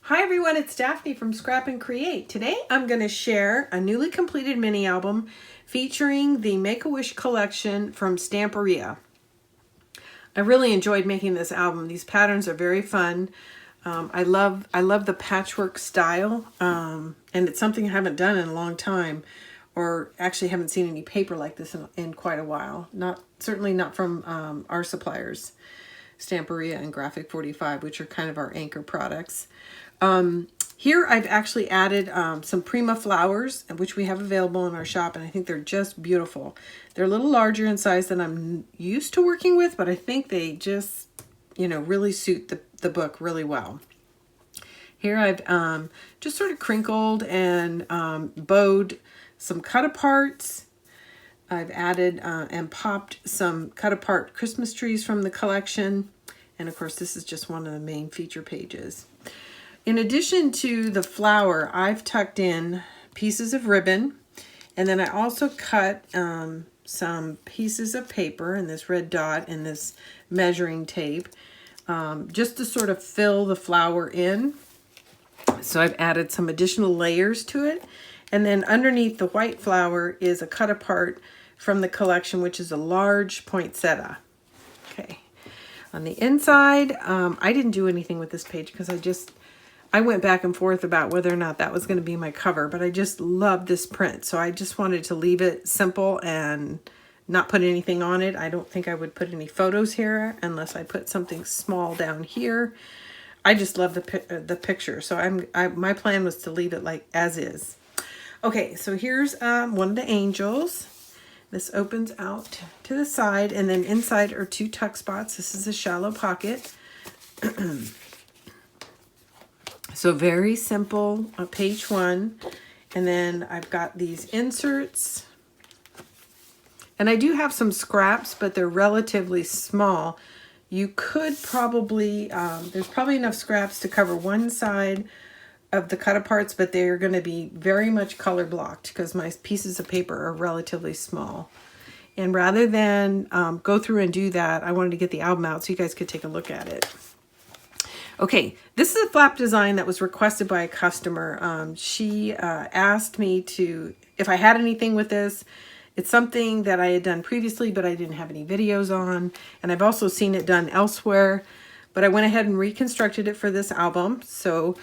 Hi everyone, it's Daphne from Scrap and Create. Today I'm going to share a newly completed mini album featuring the Make-A-Wish collection from Stamperia. I really enjoyed making this album. These patterns are very fun. I love the patchwork style, and it's something I haven't done in a long time, or actually haven't seen any paper like this in quite a while. Certainly not from our suppliers, Stamperia and Graphic 45, which are kind of our anchor products. Here I've actually added some Prima flowers, which we have available in our shop, and I think they're just beautiful. They're a little larger in size than I'm used to working with, but I think they just, really suit the book really well. Here I've just sort of crinkled and bowed some cut-aparts. I've added and popped some cut-apart Christmas trees from the collection, and of course this is just one of the main feature pages. In addition to the flower, I've tucked in pieces of ribbon, and then I also cut some pieces of paper and this red dot and this measuring tape just to sort of fill the flower in. So I've added some additional layers to it, and then underneath the white flower is a cut apart from the collection, which is a large poinsettia. Okay, on the inside, I didn't do anything with this page because I went back and forth about whether or not that was going to be my cover, but I just love this print. So I just wanted to leave it simple and not put anything on it. I don't think I would put any photos here unless I put something small down here. I just love the picture. So my plan was to leave it like as is. Okay, so here's one of the angels. This opens out to the side, and then inside are two tuck spots. This is a shallow pocket. So very simple, page one. And then I've got these inserts. And I do have some scraps, but they're relatively small. You could probably, there's probably enough scraps to cover one side of the cut-aparts, but they're going to be very much color blocked because my pieces of paper are relatively small. And rather than go through and do that, I wanted to get the album out so you guys could take a look at it. Okay, this is a flap design that was requested by a customer. She asked me if I had anything with this. It's something that I had done previously, but I didn't have any videos on. And I've also seen it done elsewhere. But I went ahead and reconstructed it for this album. So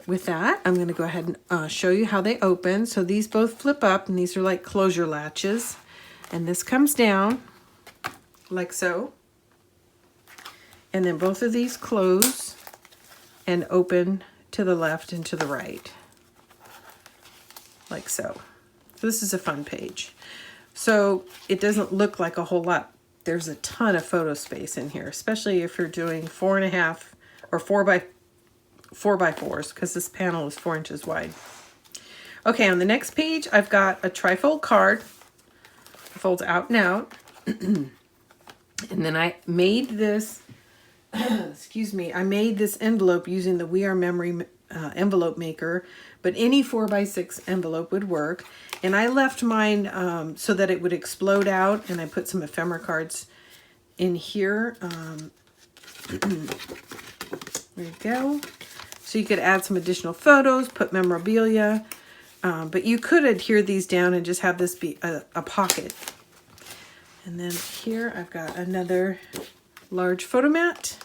with that, I'm going to go ahead and show you how they open. So these both flip up, and these are like closure latches. And this comes down like so. And then both of these close and open to the left and to the right, like so. So this is a fun page. So it doesn't look like a whole lot. There's a ton of photo space in here, especially if you're doing 4.5 or 4 by 4s, because this panel is 4 inches wide. Okay, on the next page, I've got a trifold card. It folds out and out. And then I made this excuse me, I made this envelope using the We Are Memory envelope maker, but any 4x6 envelope would work. And I left mine so that it would explode out, and I put some ephemera cards in here. There you go. So you could add some additional photos, put memorabilia, but you could adhere these down and just have this be a pocket. And then here I've got another large photo mat.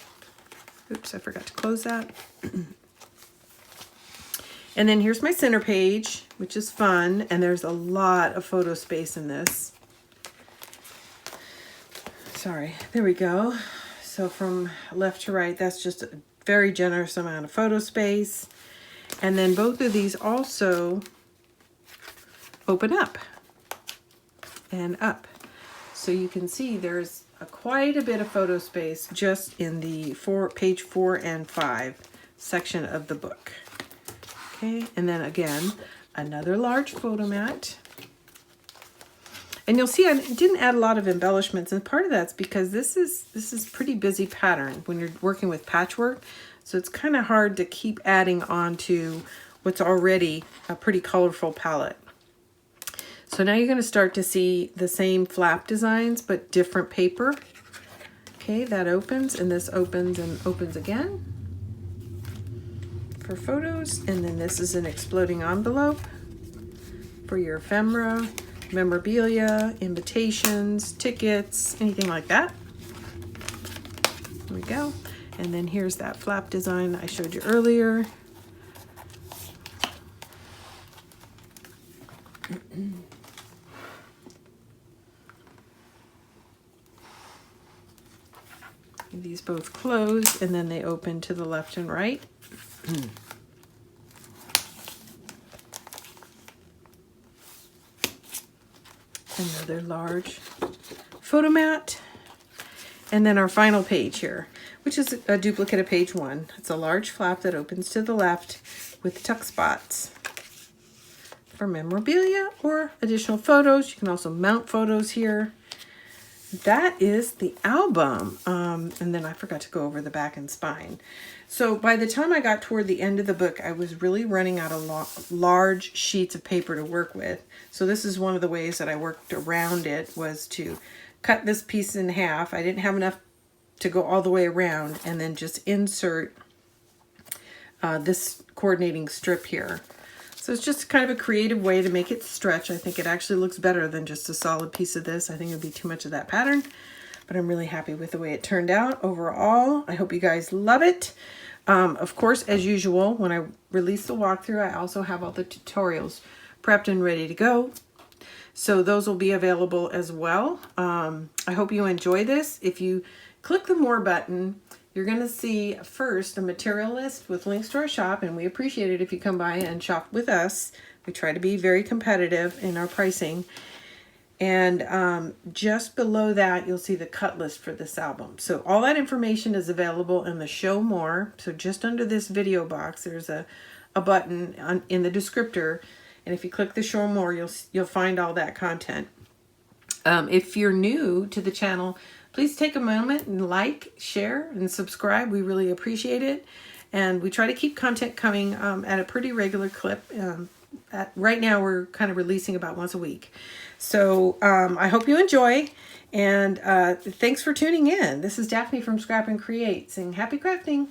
Oops, I forgot to close that. And then here's my center page, which is fun, and there's a lot of photo space in this. Sorry, there we go. So from left to right, that's just a very generous amount of photo space. And then both of these also open up and up. So you can see there's quite a bit of photo space just in the page 4 and 5 section of the book. Okay, and then again, another large photo mat. And you'll see I didn't add a lot of embellishments, and part of that's because this is pretty busy pattern when you're working with patchwork. So it's kind of hard to keep adding on to what's already a pretty colorful palette. So now you're going to start to see the same flap designs, but different paper. Okay, that opens, and this opens and opens again. for photos. And then this is an exploding envelope for your ephemera, memorabilia, invitations, tickets, anything like that. There we go. And then here's that flap design I showed you earlier. These both close and then they open to the left and right. Another large photo mat. And then our final page here, which is a duplicate of page 1. It's a large flap that opens to the left with tuck spots for memorabilia or additional photos. You can also mount photos here. That is the album. And then I forgot to go over the back and spine. So by the time I got toward the end of the book, I was really running out of large sheets of paper to work with. So this is one of the ways that I worked around it, was to cut this piece in half. I didn't have enough to go all the way around, and then just insert this coordinating strip here. So it's just kind of a creative way to make it stretch. I think it actually looks better than just a solid piece of this. I think it would be too much of that pattern, but I'm really happy with the way it turned out overall. I hope you guys love it. Of course, as usual, when I release the walkthrough, I also have all the tutorials prepped and ready to go. So those will be available as well. I hope you enjoy this. If you click the More button, you're going to see first a material list with links to our shop, and we appreciate it if you come by and shop with us. We try to be very competitive in our pricing. And just below that, you'll see the cut list for this album. So all that information is available in the Show More. So just under this video box, there's a button in the descriptor. And if you click the Show More, you'll find all that content. If you're new to the channel, please take a moment and like, share, and subscribe. We really appreciate it. And we try to keep content coming at a pretty regular clip. Right now, we're kind of releasing about once a week. So I hope you enjoy. And thanks for tuning in. This is Daphne from Scrap and Create saying happy crafting.